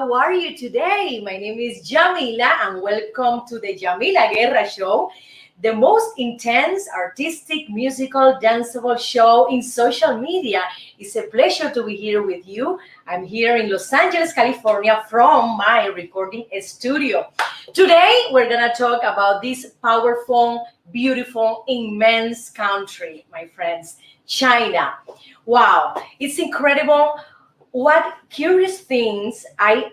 how are you today? My name is Yamila and welcome to the Yamila Guerra Show, the most intense, artistic, musical, danceable show in social media. It's a pleasure to be here with you. I'm here in Los Angeles, California from my recording studio. Today, we're going to talk about this powerful, beautiful, immense country, my friends, China. Wow, it's incredible what curious things I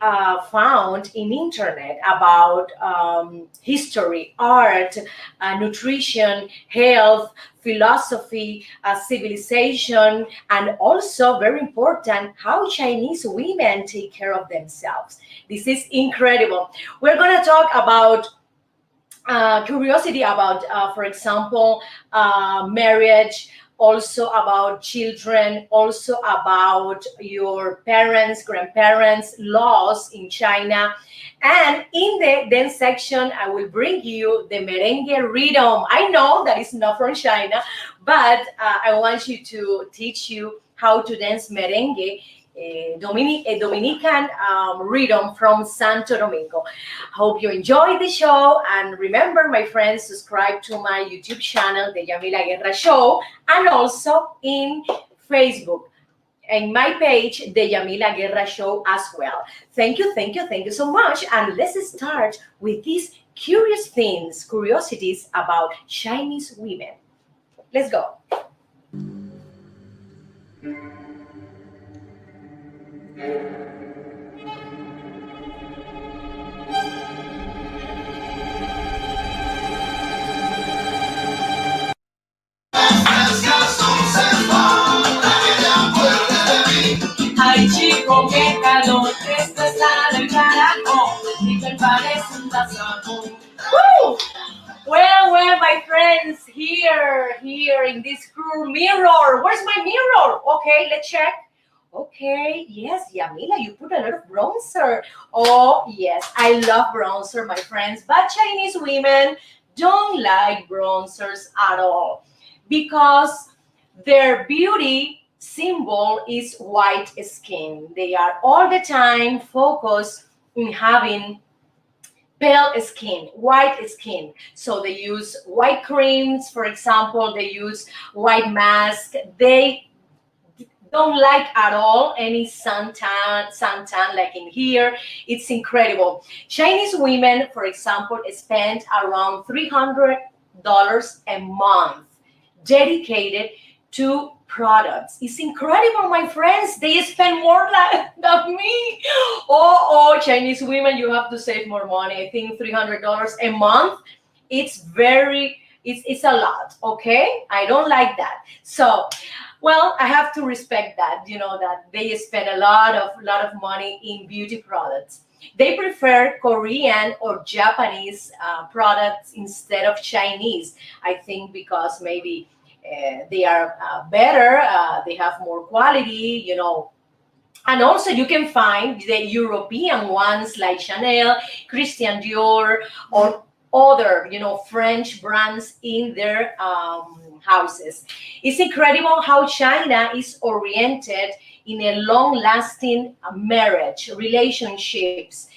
found in internet about history, art, nutrition, health, philosophy, civilization, and also very important, how Chinese women take care of themselves. This is incredible. We're going to talk about curiosity about, for example, marriage, also about children, also about your parents, grandparents, laws in China. And in the dance section, I will bring you the merengue rhythm. I know that it's not from China, but I want you to teach you how to dance merengue, a Dominican rhythm from Santo Domingo. Hope you enjoy the show, and remember, my friends, subscribe to my YouTube channel, the Yamila Guerra Show, and also in Facebook, and my page, the Yamila Guerra Show as well. Thank you so much, and let's start with these curiosities about Chinese women. Let's go. Ay, chico, qué calor, esto está del carajo, y te parece un tazón. Woo! Well, my friends, here in this cool mirror. Where's my mirror? Okay, let's check. Okay, yes, Yamila, you put a lot of bronzer. Oh, yes, I love bronzer, my friends, but Chinese women don't like bronzers at all because their beauty symbol is white skin. They are all the time focused in having pale skin, white skin. So they use white creams, for example, they use white mask. They don't like at all any suntan like in here. It's incredible. Chinese women, for example, spend around $300 a month dedicated to products. It's incredible, my friends. They spend more than me. Oh, Chinese women, you have to save more money. I think $300 a month. It's a lot. Okay, I don't like that. So, well, I have to respect that. You know that they spend a lot of money in beauty products. They prefer Korean or Japanese products instead of Chinese. I think because maybe they are better, they have more quality, and also you can find the European ones like Chanel, Christian Dior, or other, French brands in their houses. It's incredible how China is oriented in a long-lasting marriage, relationships.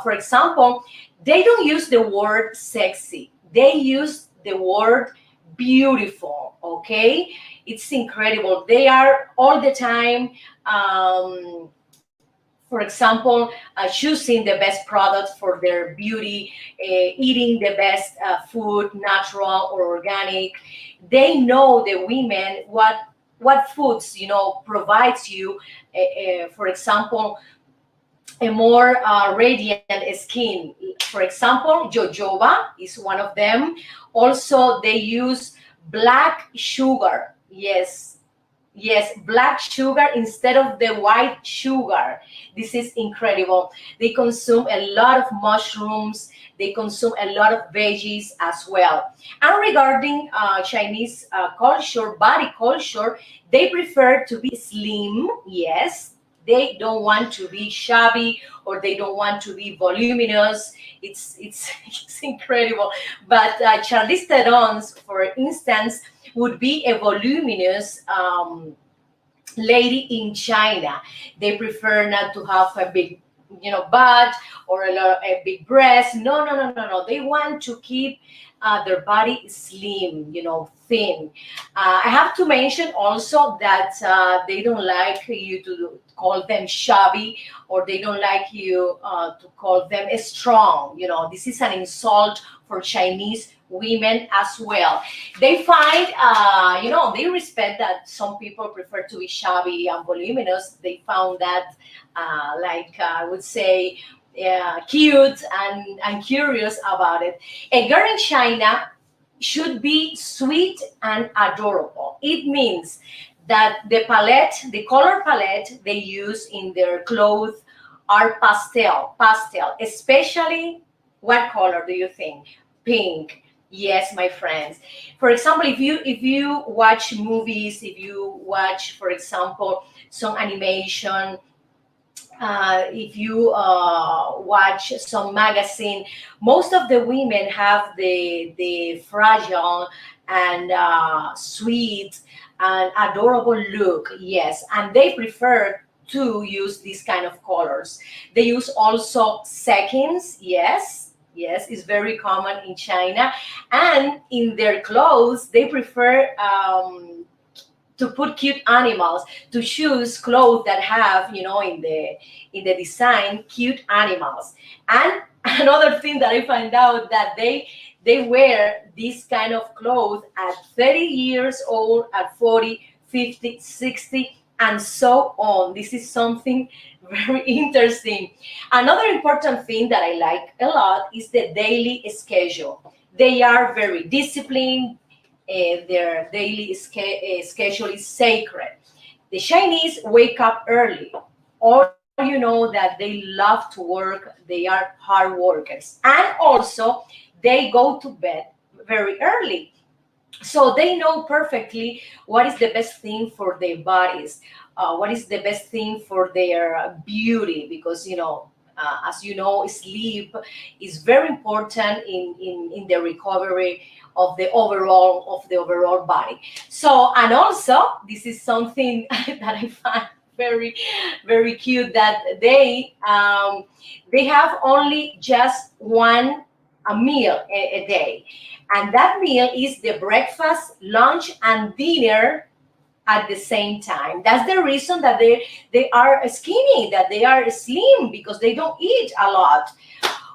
For example, they don't use the word sexy. They use the word beautiful. Okay, it's incredible. They are all the time, for example, choosing the best products for their beauty, eating the best food, natural or organic. They know, the women, what foods provides you, for example, a more radiant skin. For example, jojoba is one of them. Also, they use black sugar. Yes, black sugar instead of the white sugar. This is incredible. They consume a lot of mushrooms. They consume a lot of veggies as well. And regarding Chinese culture, body culture, they prefer to be slim. Yes, they don't want to be shabby, or they don't want to be voluminous. It's it's incredible. But Charlize Theron's, for instance, would be a voluminous lady in China. They prefer not to have a big butt or a big breast. No, no, no, no, no. They want to keep their body slim, thin. I have to mention also that they don't like you to call them chubby, or they don't like you to call them strong. This is an insult for Chinese women as well. They find, they respect that some people prefer to be chubby and voluminous. They found that, I would say, cute and curious about it. A girl in China should be sweet and adorable. It means that the color palette they use in their clothes are pastel, especially what color do you think? Pink. Yes, my friends. For example, if you watch movies, if you watch, for example, some animation, if you watch some magazine, most of the women have the fragile and sweet and adorable look. Yes, and they prefer to use these kind of colors. They use also seconds. Yes, yes, it's very common in China, and in their clothes they prefer. To put cute animals, to choose clothes that have, in the design, cute animals. And another thing that I find out, that they wear this kind of clothes at 30 years old, at 40, 50, 60, and so on. This is something very interesting. Another important thing that I like a lot is the daily schedule. They are very disciplined. Their daily schedule is sacred. The Chinese wake up early. All that they love to work. They are hard workers, and also they go to bed very early. So they know perfectly what is the best thing for their bodies, what is the best thing for their beauty, because as you know, sleep is very important in the recovery of the overall body. So, and also this is something that I find very, very cute, that they have only just one a meal a day, and that meal is the breakfast, lunch, and dinner at the same time. That's the reason that they are skinny, that they are slim, because they don't eat a lot.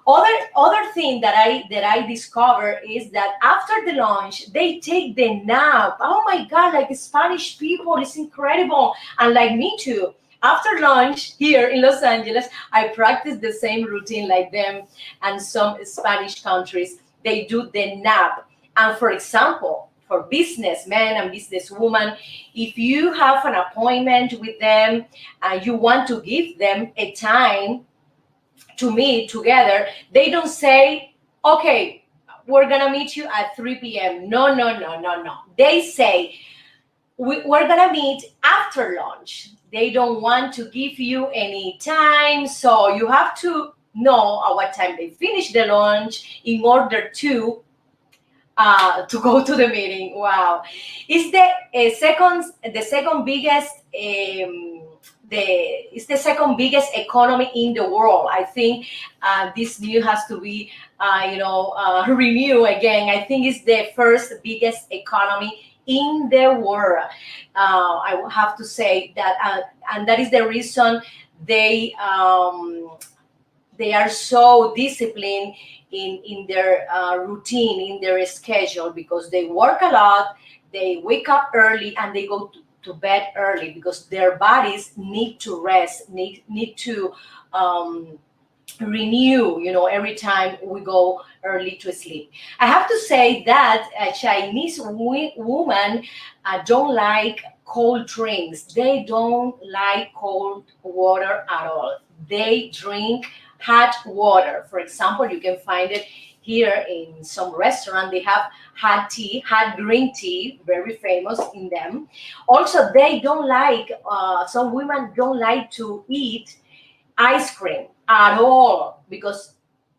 Other thing that I discover is that after the lunch they take the nap. Oh my God, like Spanish people, it's incredible, and like me too. After lunch here in Los Angeles, I practice the same routine like them, and some Spanish countries they do the nap. And for example, for businessmen and businesswomen, if you have an appointment with them and you want to give them a time to meet together, they don't say, okay, we're gonna meet you at 3 p.m. No, no, no, no, no. They say, we're gonna meet after lunch. They don't want to give you any time, so you have to know at what time they finish the lunch in order to go to the meeting. Wow, it's the second biggest the second biggest economy in the world. I think this new has to be renewed again. I think it's the first biggest economy in the world. I will have to say that, and that is the reason they um, they are so disciplined in their routine, in their schedule, because they work a lot, they wake up early, and they go to bed early, because their bodies need to rest, need to um, renew, every time we go early to sleep. I have to say that Chinese women don't like cold drinks. They don't like cold water at all. They drink hot water. For example, you can find it here in some restaurant. They have hot tea, hot green tea, very famous in them. Also, they don't like, some women don't like to eat ice cream at all, because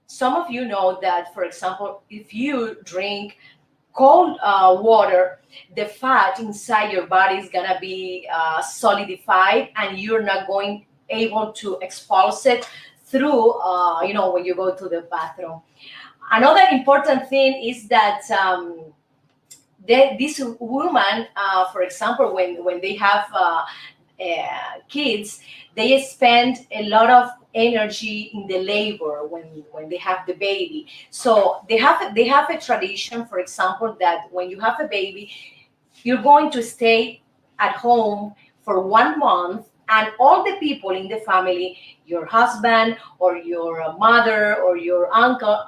some of you know that, for example, if you drink cold water, the fat inside your body is gonna be solidified, and you're not going able to expulse it through, when you go to the bathroom. Another important thing is that this woman, for example, when they have kids, they spend a lot of energy in the labor when they have the baby. So they have a tradition, for example, that when you have a baby, you're going to stay at home for 1 month, and all the people in the family, your husband or your mother or your uncle,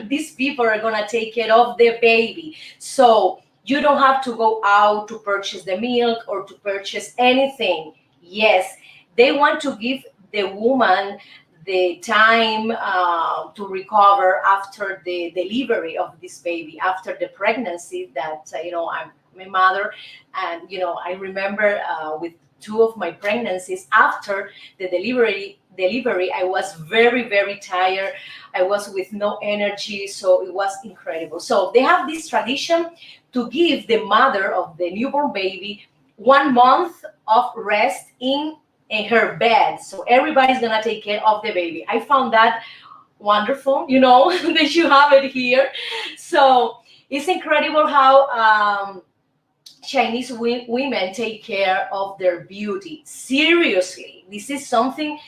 these people are going to take care of the baby. So you don't have to go out to purchase the milk or to purchase anything. Yes, they want to give the woman the time to recover after the delivery of this baby, after the pregnancy. That I'm a mother, and I remember with two of my pregnancies, after the delivery, I was very, very tired. I was with no energy, so it was incredible. So they have this tradition to give the mother of the newborn baby 1 month of rest in her bed. So everybody's gonna take care of the baby. I found that wonderful, that you have it here. So it's incredible how Chinese women take care of their beauty. Seriously, this is something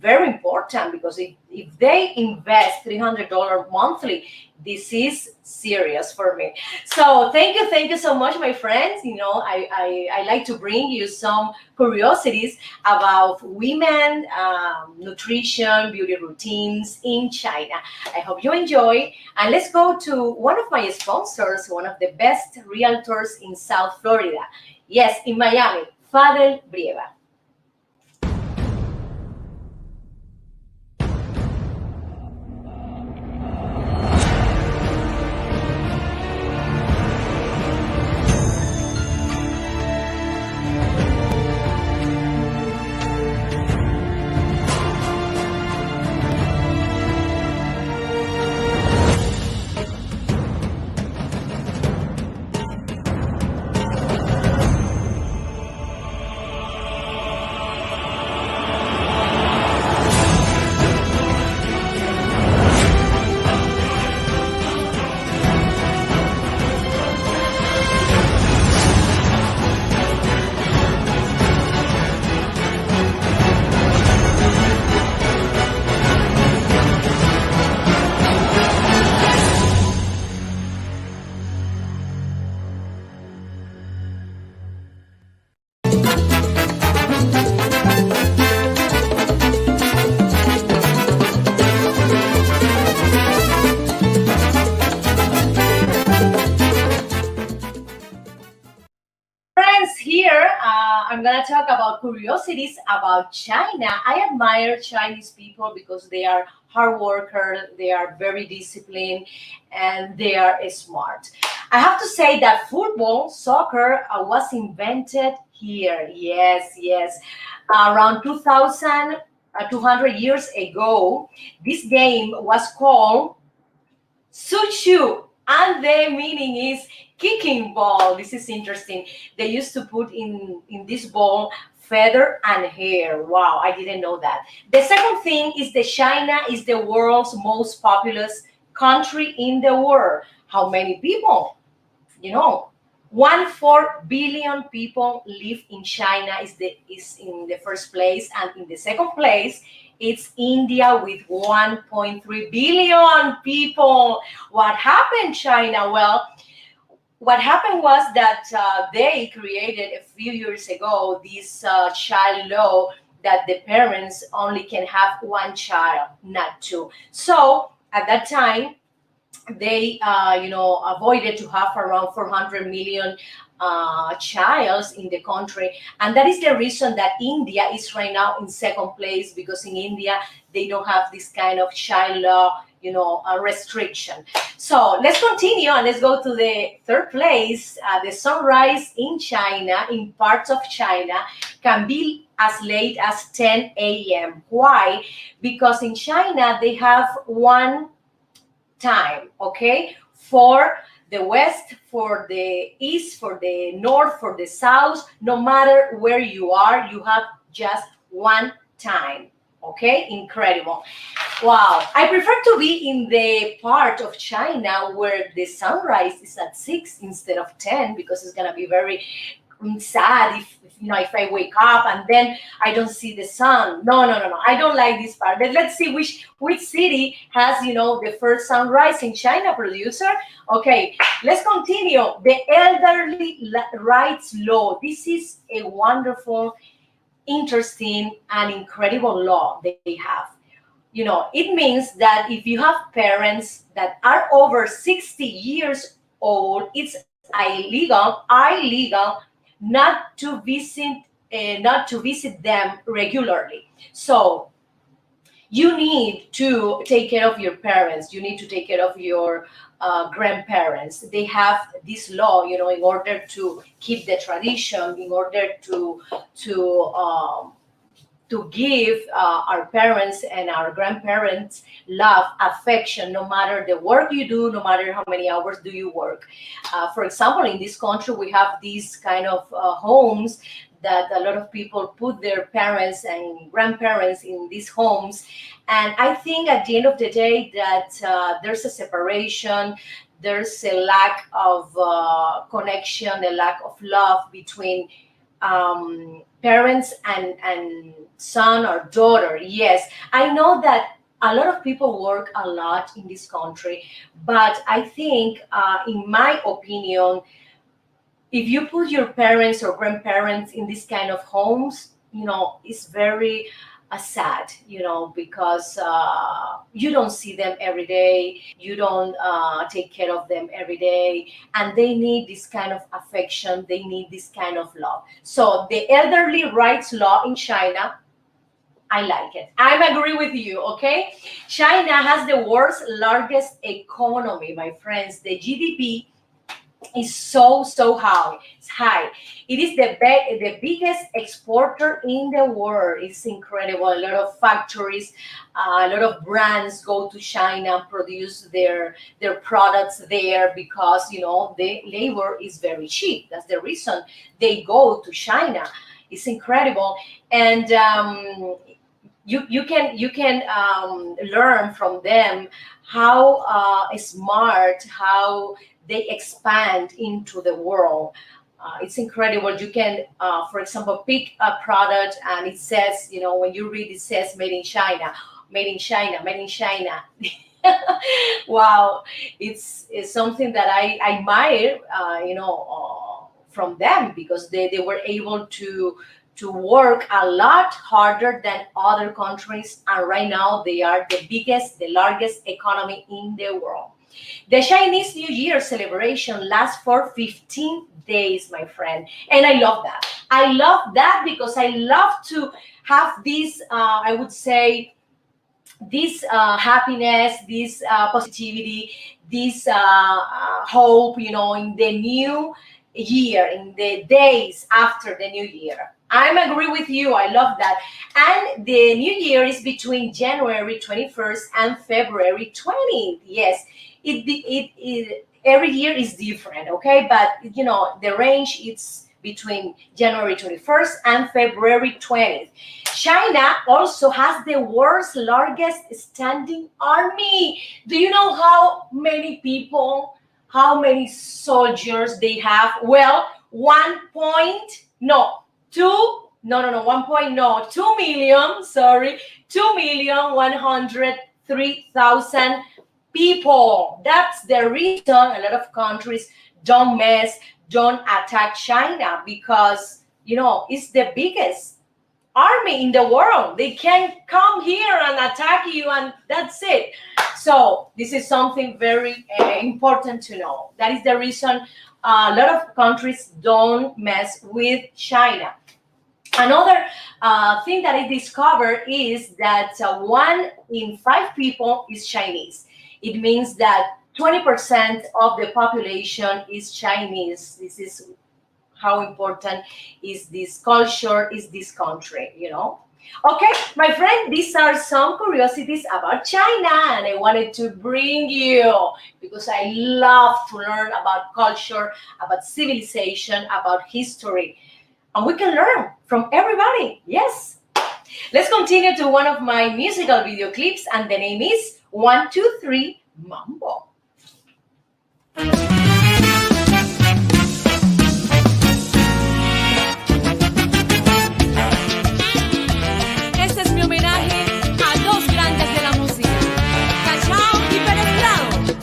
very important, because if they invest $300 monthly, this is serious for me. So thank you so much, my friends. I like to bring you some curiosities about women, nutrition, beauty routines in China. I hope you enjoy, and let's go to one of my sponsors, one of the best realtors in South Florida. Yes, in Miami, Fadel Brieva. Friends, here I'm gonna talk about curiosities about China. I admire Chinese people because they are hard workers, they are very disciplined, and they are smart. I have to say that football, soccer, was invented here. Yes, yes, around 2,200 years ago. This game was called Suchu, and the meaning is kicking ball. This is interesting. They used to put in this ball feather and hair. Wow, I didn't know that. The second thing is that China is the world's most populous country in the world. How many people? You know, 1.4 billion people live in China is in the first place, and in the second place it's India with 1.3 billion people. What happened, China? Well, what happened was that they created a few years ago this child law that the parents only can have one child, not two. So at that time, they avoided to have around 400 million childs in the country, and that is the reason that India is right now in second place, because in India they don't have this kind of child law, restriction. So let's continue and let's go to the third place. The sunrise in China, in parts of China, can be as late as 10 a.m. Why? Because in China they have one time, okay, for the west, for the east, for the north, for the south. No matter where you are, you have just one time. Okay, incredible. Wow, I prefer to be in the part of China where the sunrise is at 6 instead of 10, because it's gonna be very sad if I wake up and then I don't see the sun. No, no, no, no. I don't like this part. But let's see which city has the first sunrise in China, producer. Okay, let's continue. The elderly rights law. This is a wonderful, interesting, and incredible law they have. It means that if you have parents that are over 60 years old, it's illegal not to visit them regularly. So you need to take care of your parents. You need to take care of your grandparents. They have this law, in order to keep the tradition, in order to give our parents and our grandparents love, affection, no matter the work you do, no matter how many hours do you work. For example, in this country, we have these kind of homes that a lot of people put their parents and grandparents in these homes. And I think at the end of the day that there's a separation, there's a lack of connection, a lack of love between parents and son or daughter. Yes, I know that a lot of people work a lot in this country, but I think, in my opinion, if you put your parents or grandparents in this kind of homes, it's very sad, because you don't see them every day, you don't take care of them every day, and they need this kind of affection, they need this kind of love. So the elderly rights law in China, I like it. I agree with you, okay? China has the world's largest economy, my friends. The GDP is so high. It's high. It is the biggest exporter in the world. It's incredible. A lot of factories, a lot of brands go to China, produce their products there, because the labor is very cheap. That's the reason they go to China. It's incredible. And you can learn from them how smart, how they expand into the world. It's incredible. You can, for example, pick a product and it says, when you read, it says made in China, made in China, made in China. Wow, it's something that I admire, from them, because they were able to work a lot harder than other countries, and right now they are the largest economy in the world. The Chinese New Year celebration lasts for 15 days, my friend. And I love that. I love that because I love to have this, I would say, this happiness, this positivity, this hope, in the new year, in the days after the new year. I'm agree with you. I love that. And the new year is between January 21st and February 20th. Yes, it every year is different, okay? But the range is between January 21st and February 20th. China also has the world's largest standing army. Do you know how many people, how many soldiers they have? Well, 2 million, sorry, 2,103,000 people. That's the reason a lot of countries don't attack China, because it's the biggest army in the world. They can come here and attack you, and that's it. So this is something very important to know. That is the reason a lot of countries don't mess with China. Another thing that I discovered is that 1 in 5 people is Chinese. It means that 20% of the population is Chinese. This is how important is this culture, is this country. Okay, my friend, these are some curiosities about China, and I wanted to bring you, because I love to learn about culture, about civilization, about history. And we can learn from everybody. Yes. Let's continue to one of my musical video clips, and the name is 1, 2, 3 Mambo. Este es mi homenaje a dos grandes de la música, Cachao y Pérez Prado.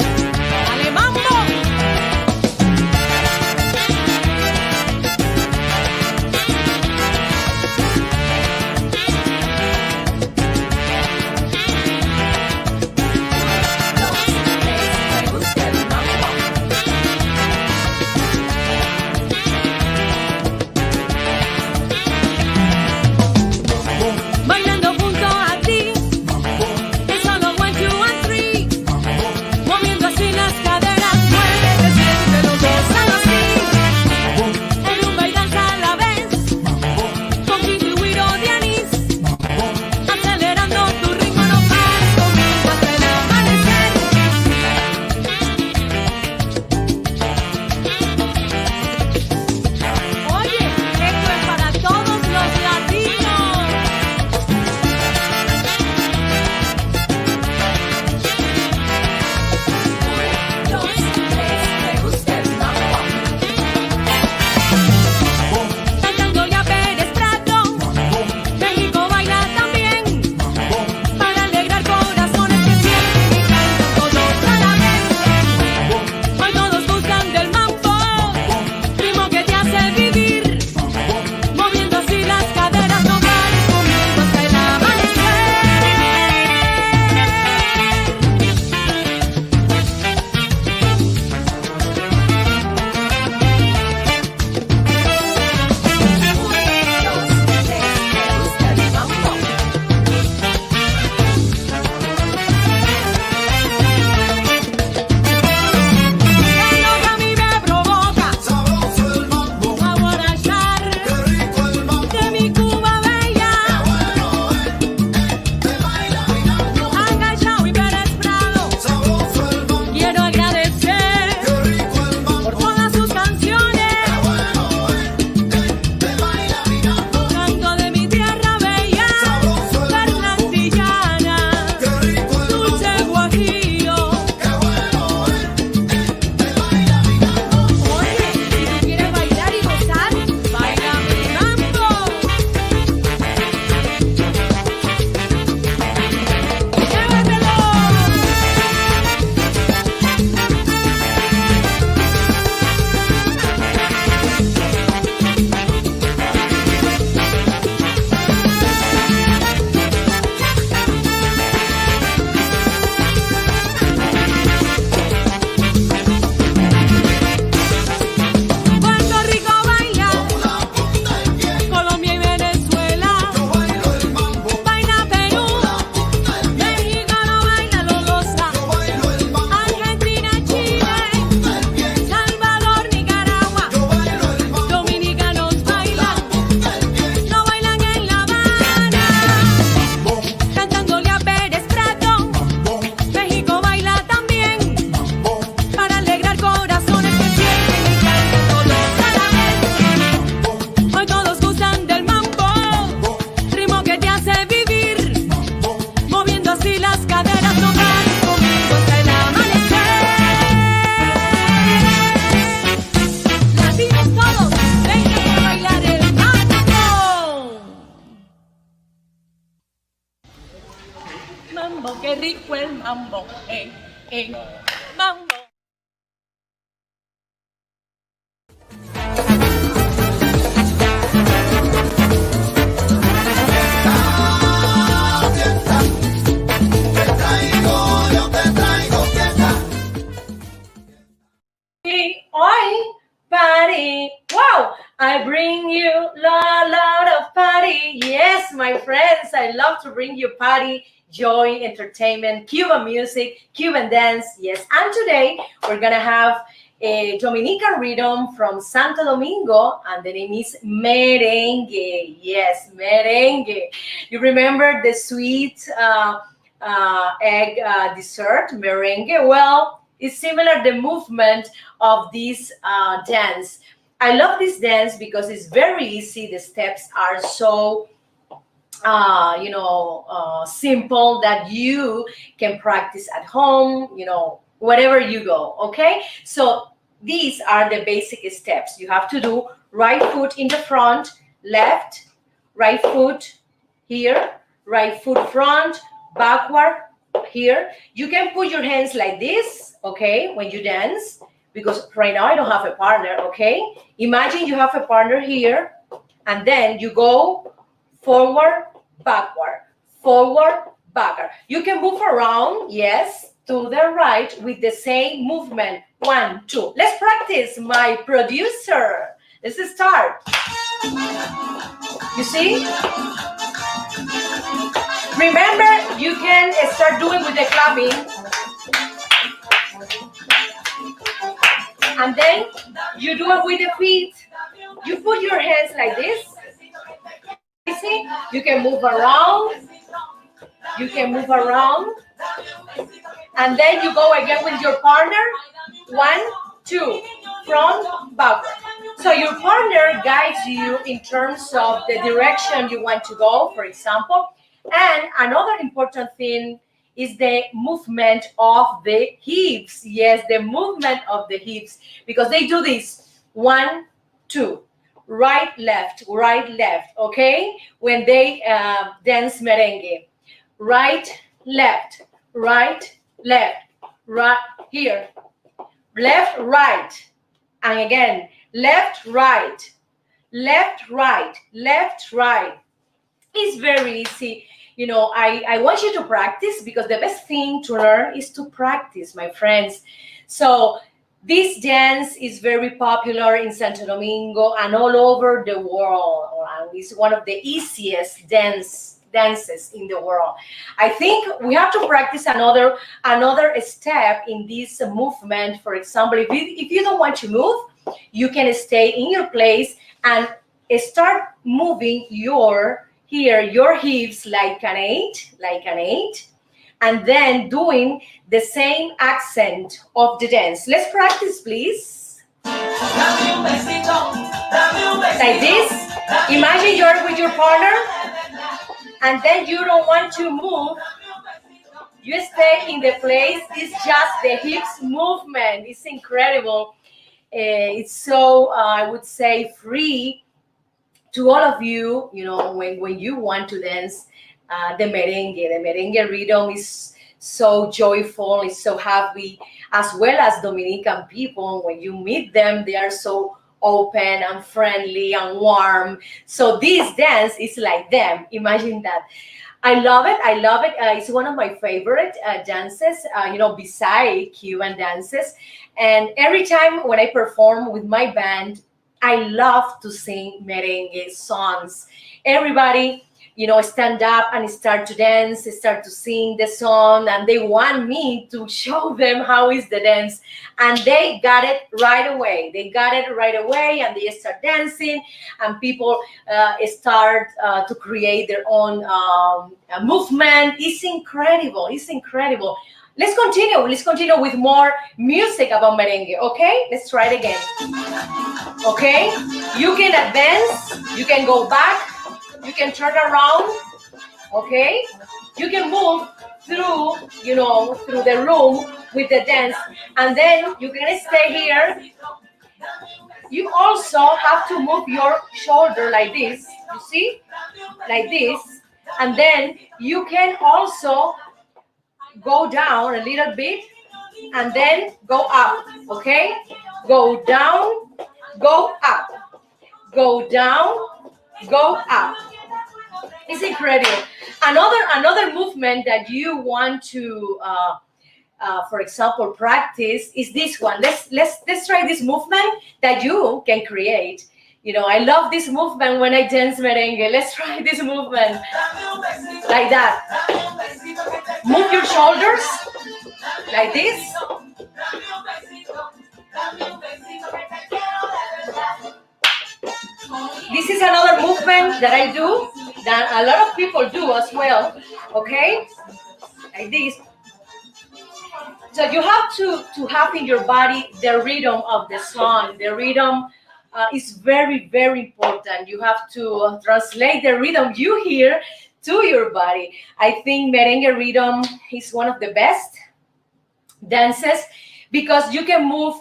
¡Dale, mambo! Bailando junto a ti, es solo 1, 2 and 3, moviendo así las caderas, muévete, siéntelo, gózalo así, en rumba y danza a la vez, con Kiko y Wiro de anís, acelerando tu ritmo, no pares conmigo hasta el amanecer. Oye, esto es para todos los latinos. Cantando ya Pérez Prado, México baila también, para alegrar corazones que sienten y cantan todos a la vez. Hoy todos gustan del mambo, ritmo que te hace vivir, moviendo así las caderas, no pares conmigo hasta el amanecer. Lo que a mí me provoca Sabroso el mambo, a guarachar qué rico el mambo, de mi Cuba bella, te baila mirando. a Cachao y Pérez Prado. Sabroso el mambo, Quiero agradecer qué rico el por mambo, todas sus canciones, te baila mirando. canto de mi tierra bella, fernandillana, Qué rico el dulce mambo, guajillo. qué bueno te baila mirando. Oye, si tú quieres bailar y gozar, baila mi mambo. ¡Llévatelo! Puerto Rico baila, La punta del pie, Colombia y Venezuela, yo bailo el mambo. baila Perú, La punta del pie, México no baila, lo goza, yo bailo el mambo. Argentina, Chile, Punta del pie, Salvador, Nicaragua, yo bailo el mambo. dominicanos bailan, Punta del pie, no bailan en La Habana, bom, cantándole a Pérez Prado. bom, México baila también, bom, para alegrar corazones que sienten y cantan todos a la vez. Hoy todos gustan del mambo, ritmo que te hace vivir, moviendo así las caderas, no pares conmigo hasta el amanecer. Latinos todos, vengan a bailar el mambo. Mambo, qué rico el mambo, mambo. yo te traigo fiesta. Hoy, party. Wow, I bring you lot of party. Yes, my friends, I love to bring you party, joy, entertainment, Cuban music, Cuban dance. Yes, and today we're gonna have a Dominican rhythm from Santo Domingo, and the name is merengue. Yes, merengue. You remember the sweet egg dessert, merengue? Well, it's similar the movement of this dance. I love this dance because it's very easy. The steps are so simple that you can practice at home, wherever you go. Okay, so these are the basic steps you have to do. Right foot in the front, left, right foot here, right foot front, backward here. You can put your hands like this, okay, when you dance, because right now I don't have a partner. Okay, imagine you have a partner here, and then you go forward, backward, forward, backward. You can move around, yes, to the right with the same movement. 1, 2. Let's practice, my producer. Let's start. You see? Remember, you can start doing with the clapping. And then you do it with the feet. You put your hands like this. See? You can move around. You can move around. And then you go again with your partner. 1, 2, front, backward. So your partner guides you in terms of the direction you want to go, for example. And another important thing is the movement of the hips. Yes, the movement of the hips, because they do this 1, 2, right, left, okay? When they dance merengue, right, left, right, here, left, right, and again, left, right, left, right, left, right. It's very easy. I want you to practice, because the best thing to learn is to practice, my friends. So this dance is very popular in Santo Domingo and all over the world. It's one of the easiest dances in the world. I think we have to practice another step in this movement. For example, if you don't want to move, you can stay in your place and start moving your hips like an 8, and then doing the same accent of the dance. Let's practice, please. Like this. Imagine you're with your partner, and then you don't want to move. You stay in the place. It's just the hips movement. It's incredible. It's so, I would say, free to all of you, when you want to dance the merengue. The merengue rhythm is so joyful, it's so happy, as well as Dominican people. When you meet them, they are so open and friendly and warm. So this dance is like them. Imagine that. I love it. It's one of my favorite dances, beside Cuban dances. And every time when I perform with my band, I love to sing merengue songs. Everybody, stand up and start to dance, start to sing the song, and they want me to show them how is the dance. And they got it right away. And they start dancing, and people start to create their own movement. It's incredible. Let's continue with more music about merengue, okay? Let's try it again. Okay? You can advance, you can go back, you can turn around, okay? You can move through the room with the dance, and then you can stay here. You also have to move your shoulder like this, you see? Like this. And then you can also go down a little bit and then go up, okay? Go down, go up, go down, go up. It's incredible. Another movement that you want to, for example, practice is this one. Let's try this movement that you can create. I love this movement when I dance merengue. Let's try this movement like that. Move your shoulders like this. This is another movement that I do, that a lot of people do as well, okay? Like this. So you have to have in your body the rhythm of the song. The rhythm is very, very important. You have to translate the rhythm you hear to your body. I think merengue rhythm is one of the best dances because you can move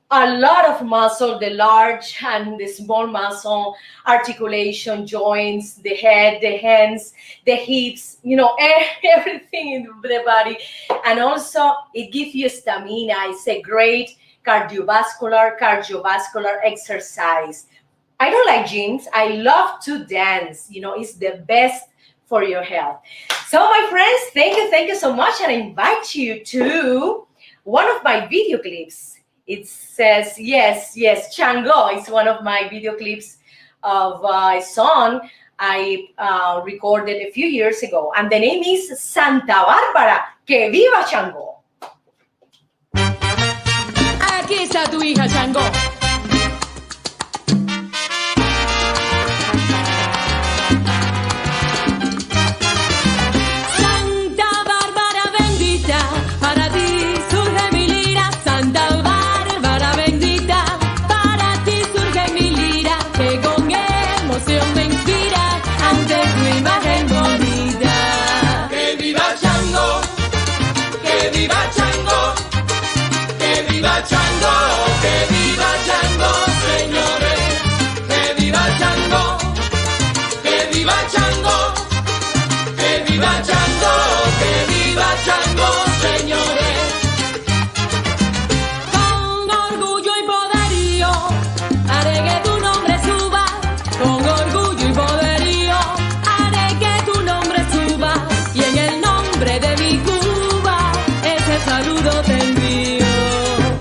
a lot of muscle, the large and the small muscle, articulation, joints, the head, the hands, the hips, everything in the body. And also it gives you stamina. It's a great cardiovascular exercise. I don't like gyms. I love to dance. It's the best for your health. So my friends, thank you so much. And I invite you to one of my video clips. It says, yes, Chango is one of my video clips of a song I recorded a few years ago. And the name is Santa Bárbara. ¡Que viva Chango! Aquí está tu hija, Chango. Santa Bárbara bendita, para ti surge mi lira. Santa Bárbara bendita, para ti surge mi lira, que con emoción me inspira ante tu imagen bonita. Que viva Chango, que viva Chango, que viva Chango, que viva Chango, señores. Que viva Chango, que viva Chango, que viva Chango, que viva Chango, señores. Con orgullo y poderío haré que tu nombre suba. Con orgullo y poderío haré que tu nombre suba. Y en el nombre de mi Cuba ese saludo te envío.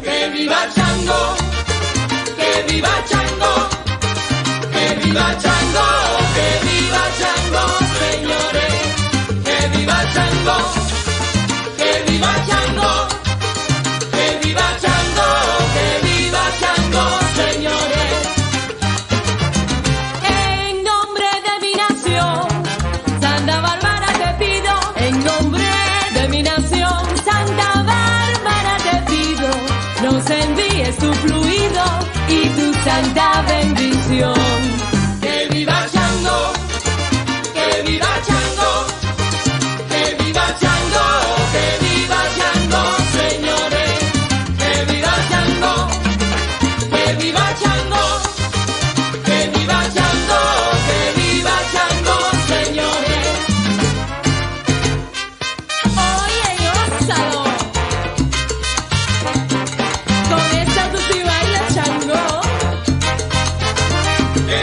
Que viva Chango, que viva Chango, que viva Chango, que viva Chango, señores. Que viva Chango, que viva Chango, que viva Chango, que viva Chango, señores. En nombre de mi nación, Santa Bárbara te pido. En nombre de mi nación, Santa Bárbara te pido. Nos envíes tu fluido y tu santa bendición. Que viva Chango, que viva Chango, que viva Chango, que viva Chango, señores. Que viva Chango, que viva Chango, que viva Chango, que viva Chango, señores. Oye, gózalo. Con esta tú sí bailas, Chango. Que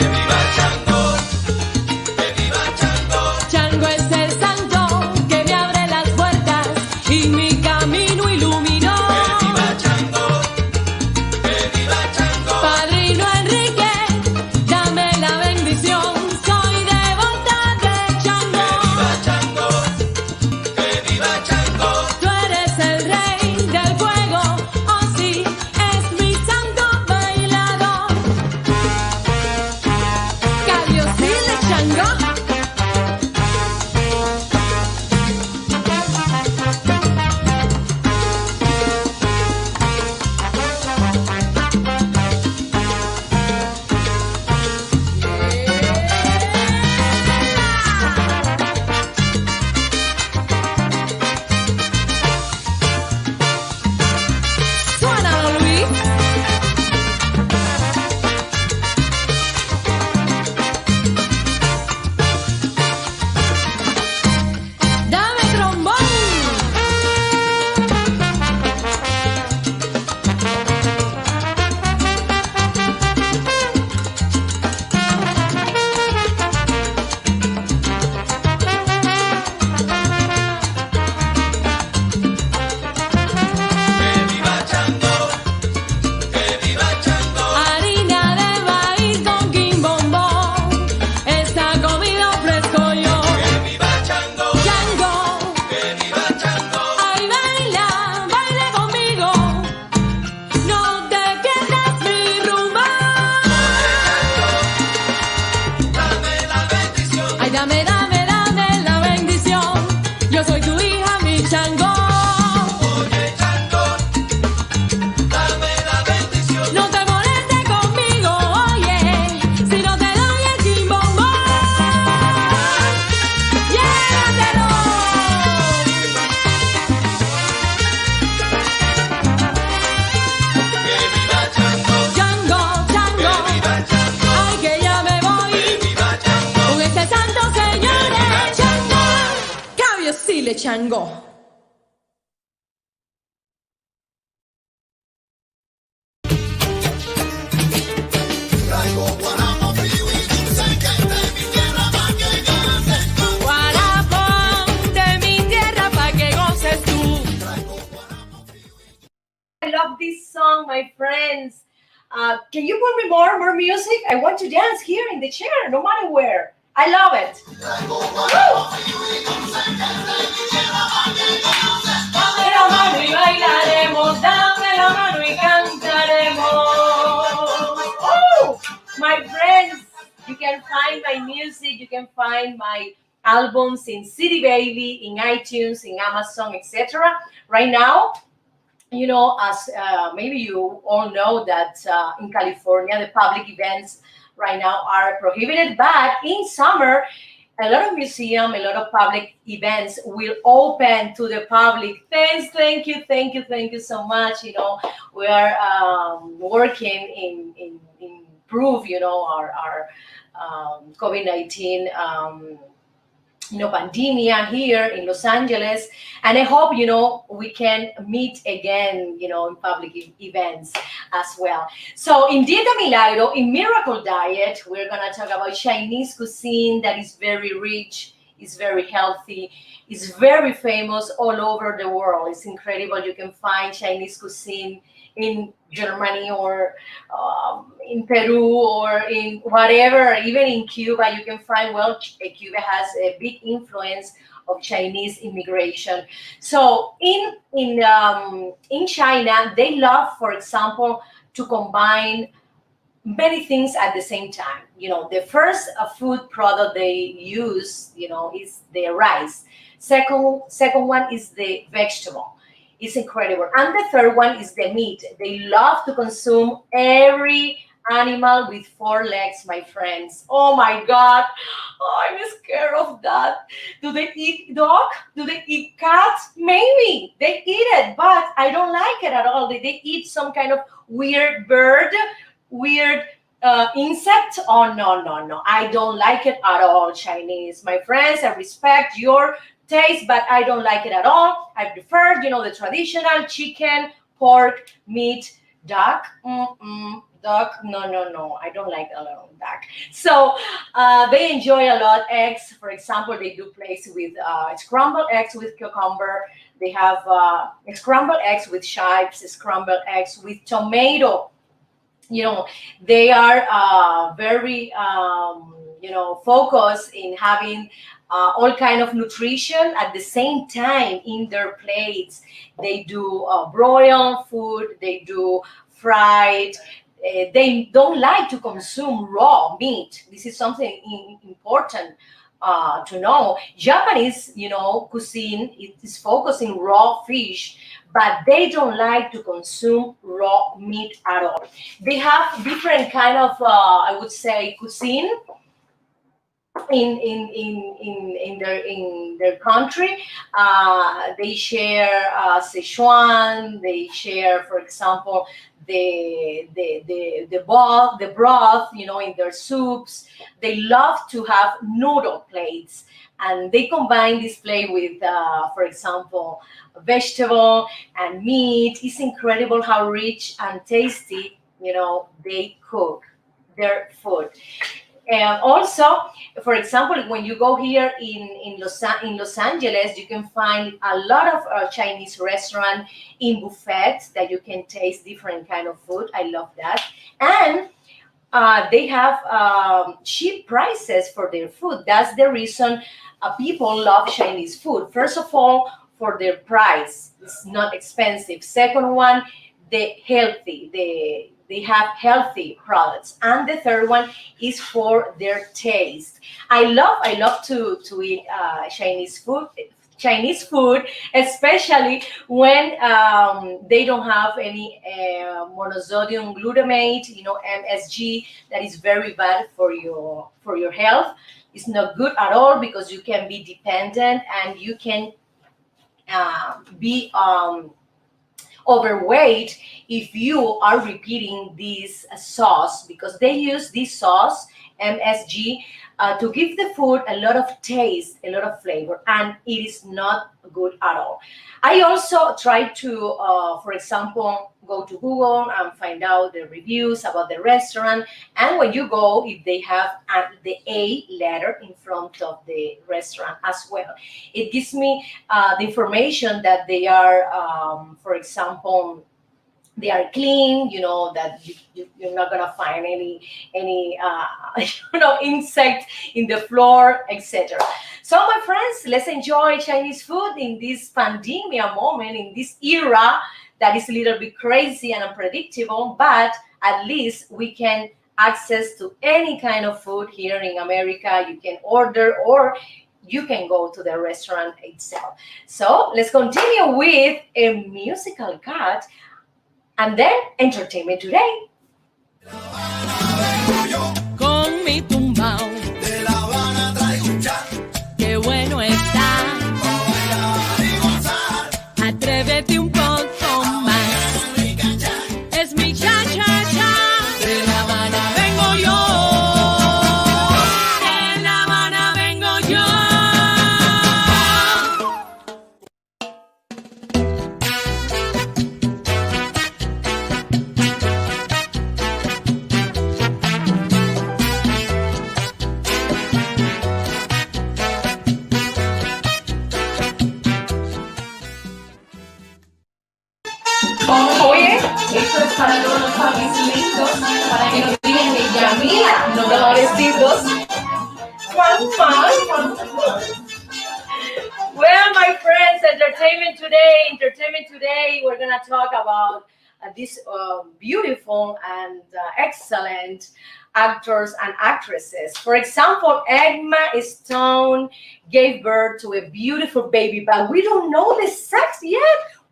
dice Chango. Traigo guaramo frío y dulce que de mi tierra pa' que goces tú. Guarapo de mi tierra pa' que goces tú. Traigo guaramo frío y I love this song, my friends. Can you put me more music? I want to dance here in the chair, no matter where. I love it. traigo guaramo frío y dulce que de mi tierra pa' que goces tú. Dame la mano y bailaremos, dame la mano y cantaremos. Oh, my friends, you can find my music, you can find my albums in CD Baby, in iTunes, in Amazon, etc. Right now, as maybe you all know that in California, the public events right now are prohibited, but in summer, a lot of museum, a lot of public events will open to the public. Thank you so much. We are working in improve, our COVID-19 pandemia here in Los Angeles, and I hope we can meet again in public events as well. So in Dieta Milagro, in Miracle Diet, we're gonna talk about Chinese cuisine that is very rich, is very healthy, is very famous all over the world. It's incredible. You can find Chinese cuisine in Germany or in Peru or in whatever, even in Cuba, you can find, Cuba has a big influence of Chinese immigration. So in China, they love, for example, to combine many things at the same time. The first food product they use, is the rice. Second one is the vegetable. It's incredible. And the third one is the meat. They love to consume every animal with four legs, my friends. Oh my God. Oh, I'm scared of that. Do they eat dog? Do they eat cats? Maybe they eat it, but I don't like it at all. They eat some kind of weird bird, weird insect. Oh, no. I don't like it at all, Chinese. My friends, I respect your taste, but I don't like it at all. I prefer, the traditional chicken, pork, meat, duck. Duck, no. I don't like a lot of duck. So they enjoy a lot eggs. For example, they do plays with scrambled eggs with cucumber. They have scrambled eggs with chives, scrambled eggs with tomato. They are very focused in having all kind of nutrition at the same time in their plates. They do broiled food, they do fried. They don't like to consume raw meat. This is something important to know. Japanese, cuisine is focusing raw fish, but they don't like to consume raw meat at all. They have different kind of, I would say, cuisine in their country. They share Sichuan. They share, for example, the broth, in their soups. They love to have noodle plates, and they combine this plate with, for example, vegetable and meat. It's incredible how rich and tasty, they cook their food. And also, for example, when you go here in Los Angeles, you can find a lot of Chinese restaurant in buffets that you can taste different kind of food. I love that. And they have cheap prices for their food. That's the reason people love Chinese food. First of all, for their price, it's not expensive. Second one, they have healthy products, and the third one is for their taste. I love to eat Chinese food, especially when they don't have any monosodium glutamate, MSG, that is very bad for your health. It's not good at all because you can be dependent and you can be overweight if you are repeating this sauce, because they use this sauce MSG, to give the food a lot of taste, a lot of flavor, and it is not good at all. I also try to, for example, go to Google and find out the reviews about the restaurant. And when you go, if they have the A letter in front of the restaurant as well, it gives me the information that they are, for example, they are clean, that you're not gonna find any insect in the floor, etc. So my friends, let's enjoy Chinese food in this pandemia moment, in this era that is a little bit crazy and unpredictable, but at least we can access to any kind of food here in America. You can order, or you can go to the restaurant itself. So let's continue with a musical cut, and then entertainment today. Con mi tumbao, De La Habana traigo un chat, qué bueno está. para bailar y gozar. Atrévete un poco más. Rica chat, Es mi cha cha cha. De La Habana vengo yo. De La Habana vengo yo. Oye, esto es para todos los papis listos, para que nos digan de Yamila, no de los besitos. Well, my friends, entertainment today, we're gonna talk about these beautiful and excellent actors and actresses. For example, Emma Stone gave birth to a beautiful baby, but we don't know the sex yet.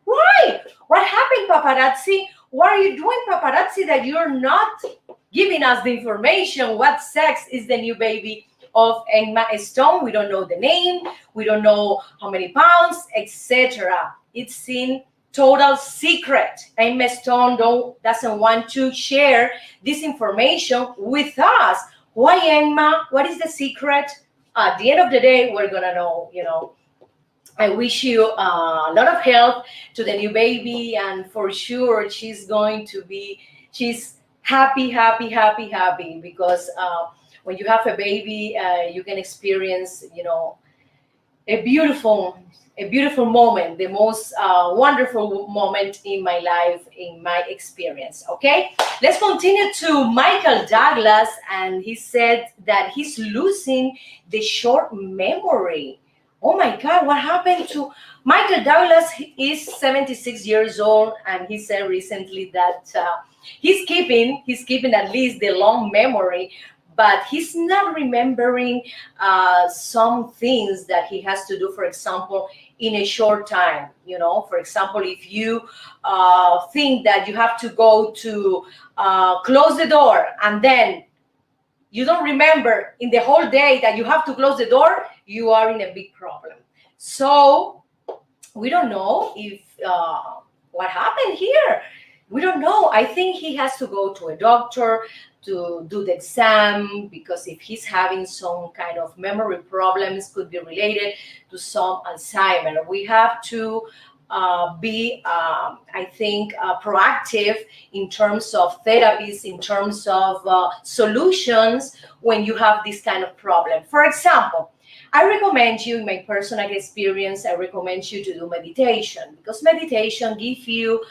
Why? What happened, paparazzi? What are you doing, paparazzi, that you're not giving us the information? What sex is the new baby of Emma Stone? We don't know the name. We don't know how many pounds, etc. It's in total secret. Emma Stone doesn't want to share this information with us. Why, Emma? What is the secret? At the end of the day, we're gonna know. I wish you a lot of health to the new baby, and for sure she's happy, because when you have a baby, you can experience, a beautiful moment, the most wonderful moment in my life, in my experience. Okay, let's continue to Michael Douglas, and he said that he's losing the short memory. Oh my God, what happened to Michael Douglas? He is 76 years old, and he said recently that he's keeping at least the long memory, but he's not remembering some things that he has to do, for example, in a short time. For example, if you think that you have to go to close the door, and then you don't remember in the whole day that you have to close the door, you are in a big problem. So we don't know if what happened here. We don't know. I think he has to go to a doctor to do the exam, because if he's having some kind of memory problems, could be related to some Alzheimer. We have to be, I think, proactive in terms of therapies, in terms of solutions when you have this kind of problem. For example, I recommend you, in my personal experience, I recommend you to do meditation, because meditation gives you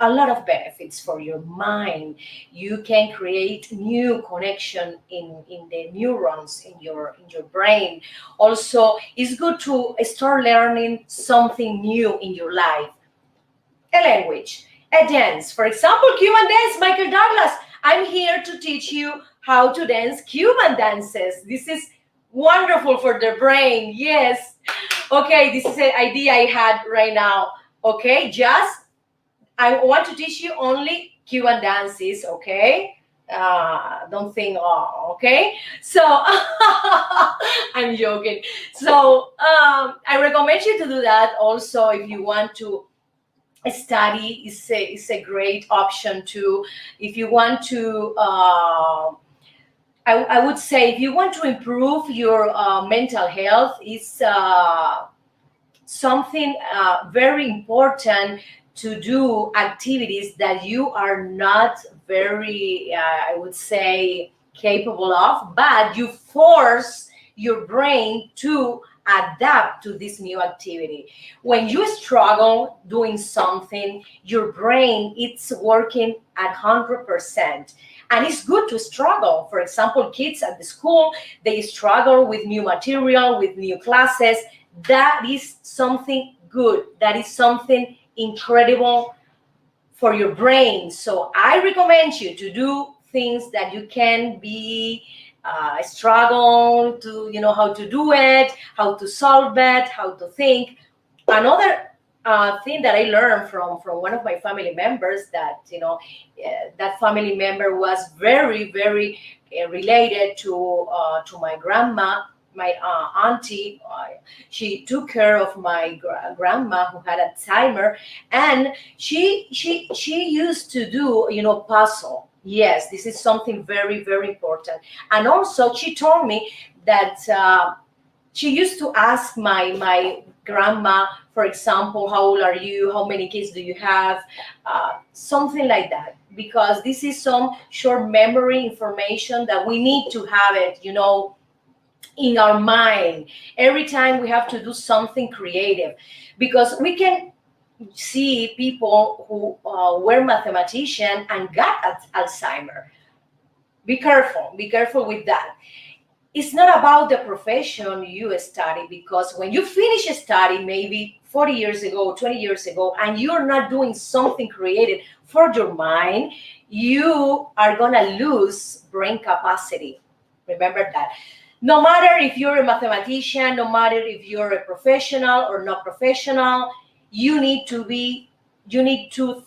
a lot of benefits for your mind. You can create new connection in the neurons in your brain. Also, it's good to start learning something new in your life. A language, a dance. For example, Cuban dance, Michael Douglas. I'm here to teach you how to dance Cuban dances. This is wonderful for the brain. Yes. Okay, this is an idea I had right now. Okay, I want to teach you only Cuban dances, okay? Don't think, okay? So, I'm joking. So, I recommend you to do that. Also, if you want to study, it's a great option too. If you want to I would say if you want to improve your mental health, it's something very important to do activities that you are not very, I would say, capable of, but you force your brain to adapt to this new activity. When you struggle doing something, your brain it's working at 100%. And it's good to struggle. For example, kids at the school, they struggle with new material, with new classes. That is something good. That is something incredible for your brain. So I recommend you to do things that you can be struggle to, how to do it, how to solve it, how to think. Another thing that I learned from one of my family members, that that family member was very related to my grandma, my auntie. She took care of my grandma who had Alzheimer, and she used to do puzzle. Yes, this is something very important. And also she told me that she used to ask my grandma, for example, how old are you? How many kids do you have? Something like that. Because this is some short memory information that we need to have it, in our mind. Every time we have to do something creative. Because we can see people who were mathematicians and got Alzheimer. Be careful with that. It's not about the profession you study, because when you finish a study, maybe 40 years ago, 20 years ago, and you're not doing something creative for your mind, you are going to lose brain capacity. Remember that. No matter if you're a mathematician, no matter if you're a professional or not professional, you need to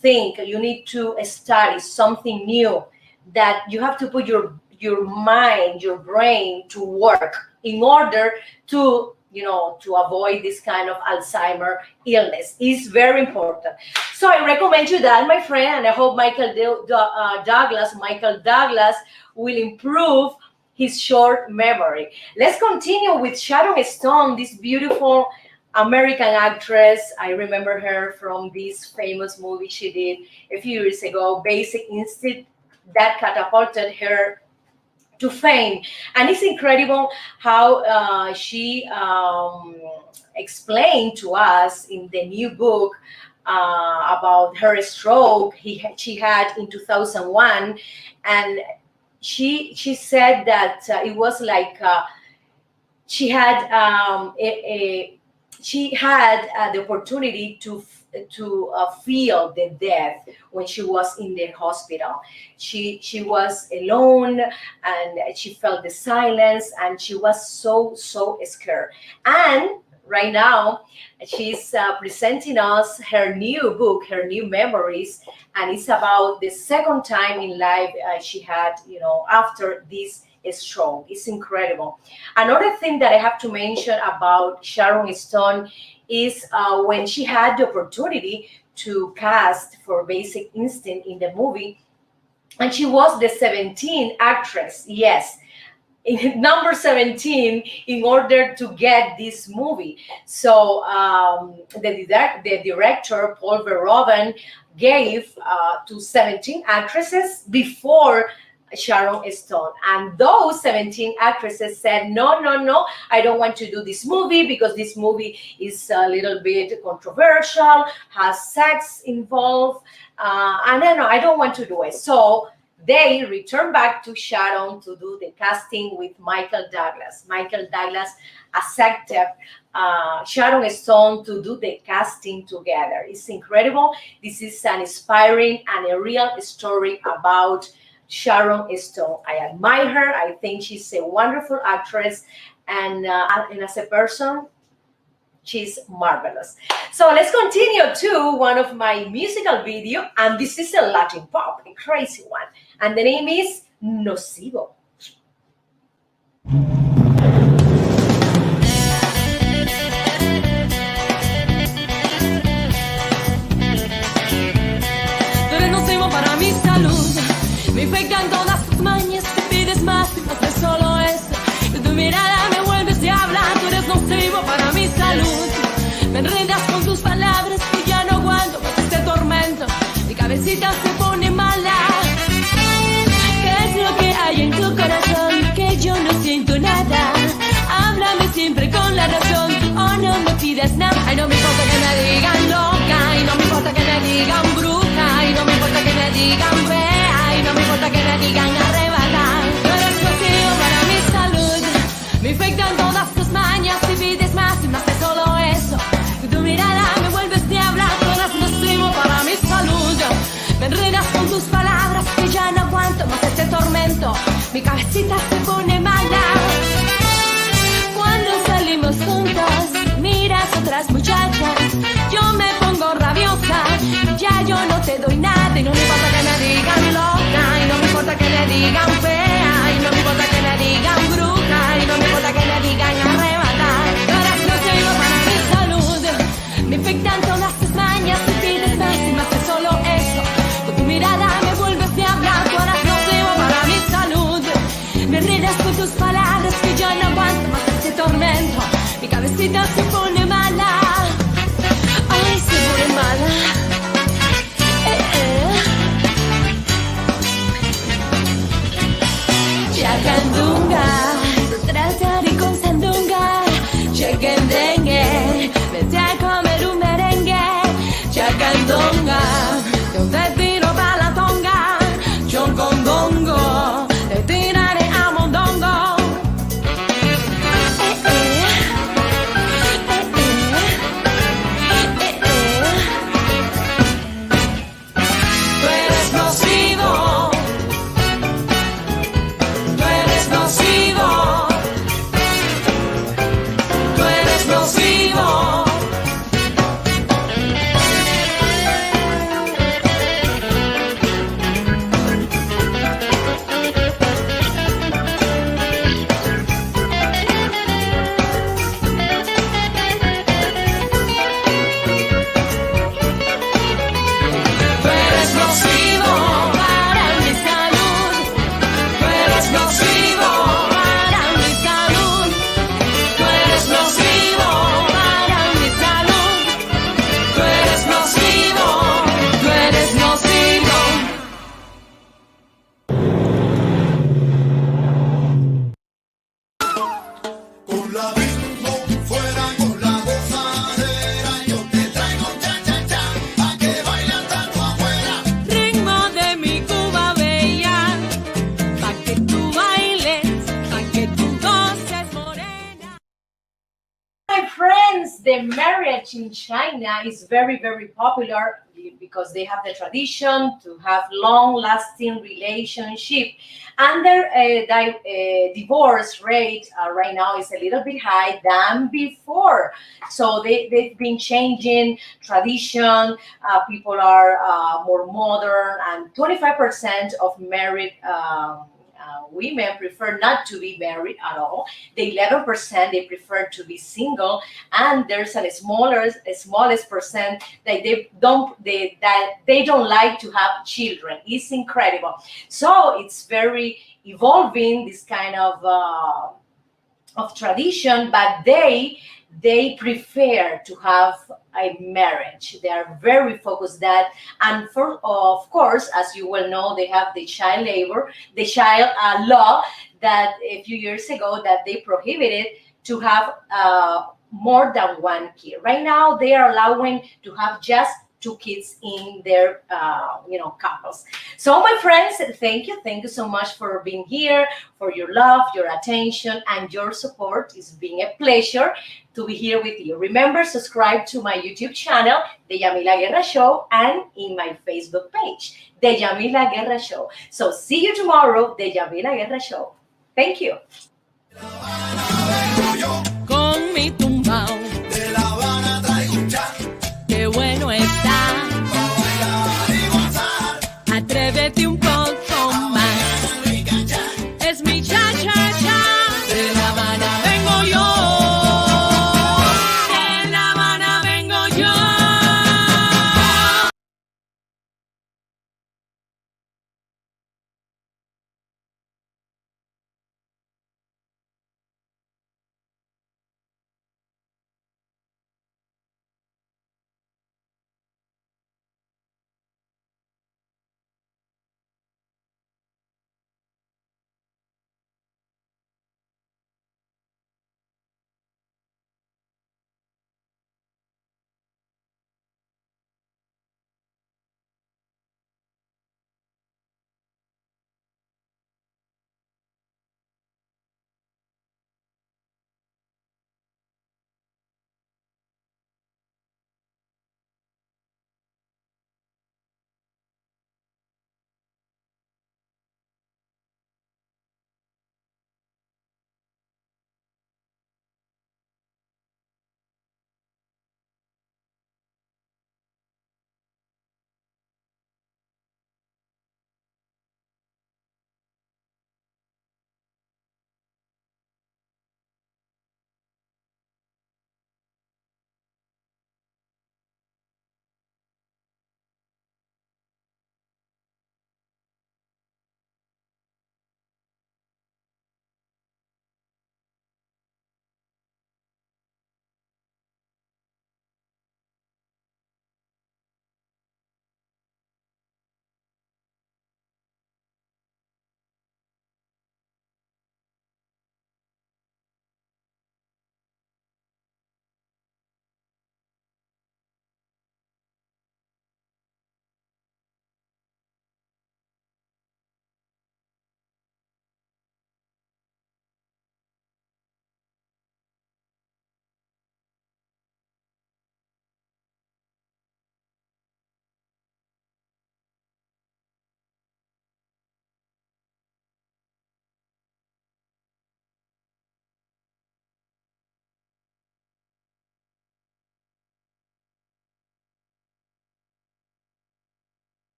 think, you need to study something new, that you have to put your mind, your brain to work in order to avoid this kind of Alzheimer illness. It's very important. So I recommend you that, my friend, and I hope Michael Douglas will improve his short memory. Let's continue with Sharon Stone, this beautiful American actress. I remember her from this famous movie she did a few years ago, Basic Instinct, that catapulted her to fame. And it's incredible how she explained to us in the new book about her stroke she had in 2001. And she said that it was like she had the opportunity to feel the death when she was in the hospital. She was alone, and she felt the silence, and she was so scared. And right now she's presenting us her new book, her new memories, and it's about the second time in life she had, after this stroke. It's incredible. Another thing that I have to mention about Sharon Stone is when she had the opportunity to cast for Basic Instinct in the movie, and she was the 17th actress, yes, number 17 in order to get this movie. So the director, Paul Verhoeven, gave to 17 actresses before Sharon Stone, and those 17 actresses said, no, I don't want to do this movie because this movie is a little bit controversial, has sex involved, and I don't want to do it. So they returned back to Sharon to do the casting with Michael Douglas. Michael Douglas accepted Sharon Stone to do the casting together. It's incredible. This is an inspiring and a real story about Sharon Stone. I admire her. I think she's a wonderful actress, and as a person, she's marvelous. So let's continue to one of my musical video, and this is a Latin pop, a crazy one, and the name is Nocivo. Tú eres nocivo para mi salud. Me pegan todas tus mañas, te pides más y más gusto, mi cabecita se pone mala. Cuando salimos juntos, miras otras muchachas, yo me pongo rabiosa, ya yo no te doy nada y no me importa que me digan loca, y no me importa que me digan fea, y no me importa que me digan bruja, y no me importa que me digan arrebatar. Tú eres nocivo para mi salud, me infectan todas tus mañas, tú pides más y más que solo eso. Con tu mirada me vuelves diabla, tú eres nocivo para mi salud. Me rides con tus palabras que yo no aguanto más este tormento. Mi cabecita se pone mala, ay, se pone mala. Chacandunga, tratar y con sandunga, chequendengue, vete a comer un merengue. Chacandunga, yo te tiro pa' la tonga, chongondongo, te tiraré a mondongo. Tú eres nocivo, tú eres nocivo, tú eres nocivo. Tú eres nocivo para mi salud, tú eres nocivo para mi salud, tú eres nocivo para mi salud, tú eres nocivo, tú eres nocivo. Con la bingo, fuera con la gozadera, yo te traigo cha-cha-cha, pa' que baile hasta tu abuela. Ritmo de mi Cuba bella, pa' que tú bailes, pa' que tú goces, morena. My friends, the marriage in China is very, very popular because they have the tradition to have long-lasting relationship. And their divorce rate right now is a little bit high than before. So they've been changing tradition. People are more modern, and 25% of married women prefer not to be married at all. The 11% they prefer to be single, and there's a smallest percent that they don't like to have children. It's incredible. So it's very evolving, this kind of tradition, but they prefer to have a marriage. They are very focused that, and for of course, as you well know, they have the child labor, the child law that a few years ago that they prohibited to have more than one kid. Right now, they are allowing to have just two kids in their couples. So my friends, thank you so much for being here, for your love, your attention, and your support. It's been a pleasure to be here with you. Remember, subscribe to my YouTube channel, The Yamila Guerra Show, and in my Facebook page, The Yamila Guerra Show. So see you tomorrow, The Yamila Guerra Show. Thank you. La Habana vengo yo.